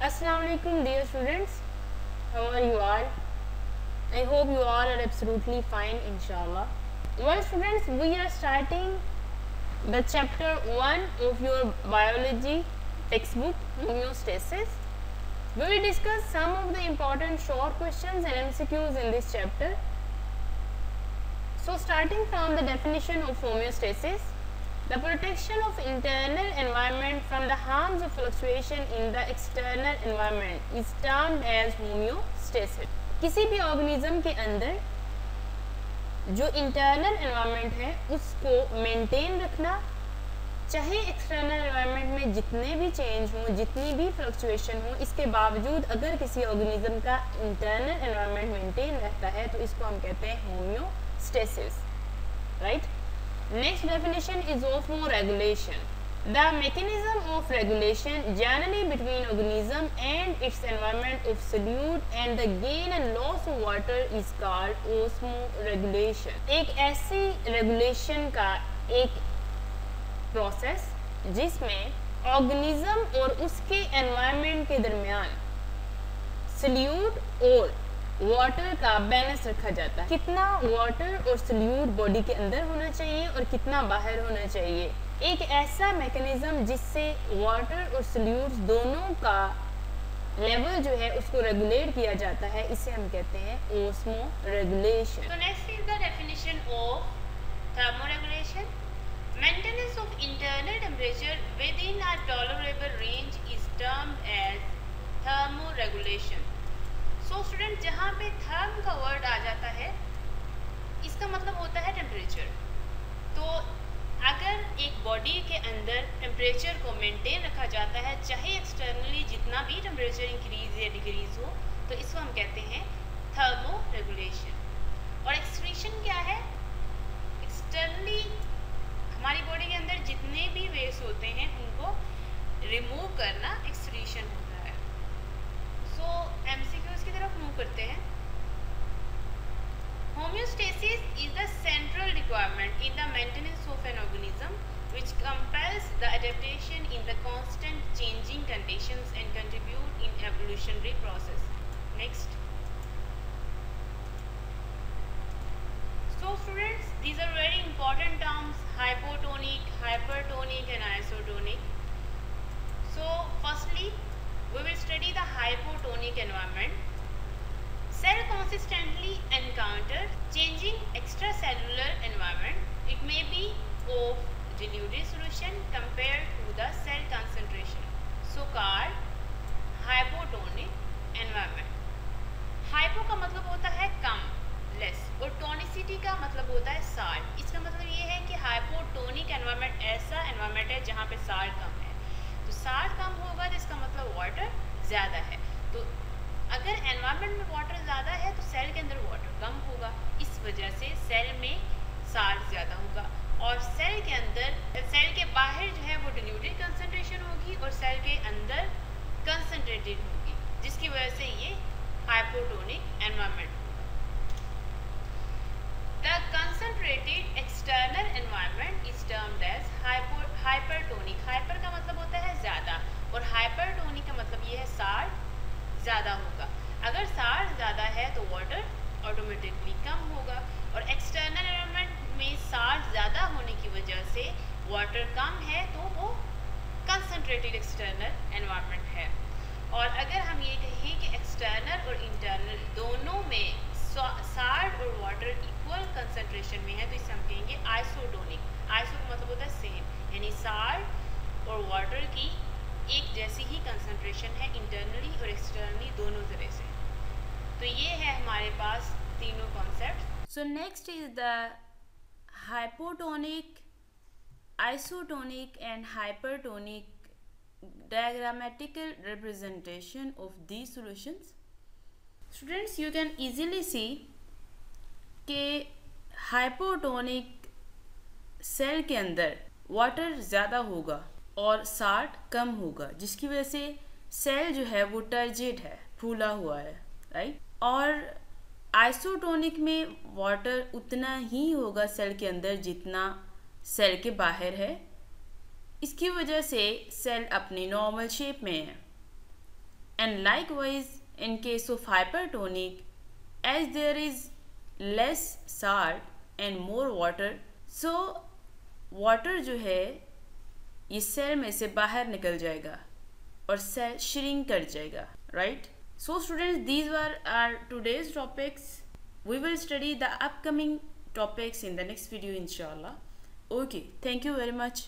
Assalamu alaikum dear students, how are you all? I hope you all are absolutely fine inshallah. Well students, we are starting the chapter 1 of your biology textbook homeostasis. We will discuss some of the important short questions and MCQs in this chapter. So starting from the definition of homeostasis, the protection of internal environment from the harms of fluctuation in the external environment is termed as homeostasis. किसी भी organism के अंदर जो internal environment है उसको maintain रखना, चाहे external environment में जितने भी चेंज हो, जितनी भी फ्लक्चुएशन हो, इसके बावजूद अगर किसी ऑर्गेनिज्म का इंटरनल एनवायरनमेंट मेंटेन रहता है तो इसको हम कहते हैं homeostasis, right. Next definition is osmoregulation. The mechanism of regulation generally between organism and its environment of solute and the gain and loss of water is called osmoregulation. एक ऐसी regulation का एक process जिसमें organism और उसके environment के दरमियान solute और वाटर का बैलेंस रखा जाता है. कितना वाटर और सल्यूट बॉडी के अंदर होना चाहिए और कितना बाहर होना चाहिए. एक ऐसा मैकेनिज्म जिससे वाटर और सल्यूट दोनों का लेवल जो है उसको रेगुलेट किया जाता है, इसे हम कहते हैं ओस्मोरेगुलेशन. So next is the definition of thermoregulation. Maintenance of internal temperature within a tolerable range is termed as thermoregulation. So student, जहाँ पे थर्म का वर्ड आ जाता है इसका मतलब होता है टेम्परेचर. तो अगर एक बॉडी के अंदर टेम्परेचर को मेंटेन रखा जाता है, चाहे एक्सटर्नली जितना भी टेम्परेचर इंक्रीज या डिक्रीज हो, तो इसको हम कहते हैं थर्मो रेगुलेशन. और एक्सक्रीशन क्या है? एक्सटर्नली हमारी बॉडी के अंदर जितने भी वेस्ट होते हैं उनको रिमूव करना एक्सक्रीशन होता है. सो एमसीक्यूज की तरफ मूव करते हैं. Homeostasis is the central requirement in the maintenance of an organism which compels the adaptation in the constant changing conditions and contribute in evolutionary process. Next. So students, these are very important terms: hypotonic, hypertonic and isotonic. So firstly, we will study the hypotonic environment. Cell consistently encounter changing extracellular environment. It may be of diluted solution compared to the cell concentration, so called hypotonic environment. Hypo का मतलब होता है कम, less, और tonicity का मतलब होता है salt. इसका मतलब ये है कि हाइपोटोनिक एनवायरनमेंट ऐसा एनवायरनमेंट है जहाँ पे साल्ट कम है. तो साल्ट कम होगा तो इसका मतलब वाटर ज़्यादा है. तो अगर एनवायरनमेंट में वाटर ज़्यादा है तो सेल के अंदर वाटर कम होगा. इस वजह से सेल में साल्ट ज़्यादा होगा. और सेल के अंदर, सेल के बाहर जो है वो डिल्यूटेड कंसंट्रेशन होगी और सेल के अंदर कंसंट्रेटेड होगी, जिसकी वजह से ये हाइपोटोनिक एनवायरनमेंट होगा. The concentrated external environment is termed as hypertonic. Hyper का मतलब होता है ज़्यादा और हाइपरटोनिक का मतलब ये है साल्ट ज़्यादा होगा. अगर साल्ट ज़्यादा है तो वाटर ऑटोमेटिकली कम होगा. और एक्सटर्नल एनवायरनमेंट में साल्ट ज़्यादा होने की वजह से वाटर कम है तो वो कंसंट्रेटेड एक्सटर्नल एनवायरनमेंट है. और अगर हम ये कहें कि एक्सटर्नल और इंटरनल दोनों में साल्ट और वाटर इक्वल कंसंट्रेशन में है तो इसे हम कहेंगे आइसोटोनिक. आइसो का मतलब होता है सेम, यानी साल्ट और वाटर की एक जैसी ही कंसंट्रेशन है इंटरनली और एक्सटर्नली दोनों तरह से. तो ये है हमारे पास तीनों concept. So next is the hypotonic, isotonic and hypertonic diagrammatical representation of these solutions. Students, you can easily see कि हाइपोटोनिक सेल के अंदर वाटर ज़्यादा होगा और साल्ट कम होगा, जिसकी वजह से सेल जो है वो टर्जिड है, फूला हुआ है, राइट. और आइसोटोनिक में वाटर उतना ही होगा सेल के अंदर जितना सेल के बाहर है. इसकी वजह से सेल अपनी नॉर्मल शेप में है. And likewise in case of hypertonic, as there is less salt and more water, so water जो है ये सेल में से बाहर निकल जाएगा और सेल श्रिंक कर जाएगा, right? So students, these were our today's topics. We will study the upcoming topics in the next video inshallah. Okay, thank you very much.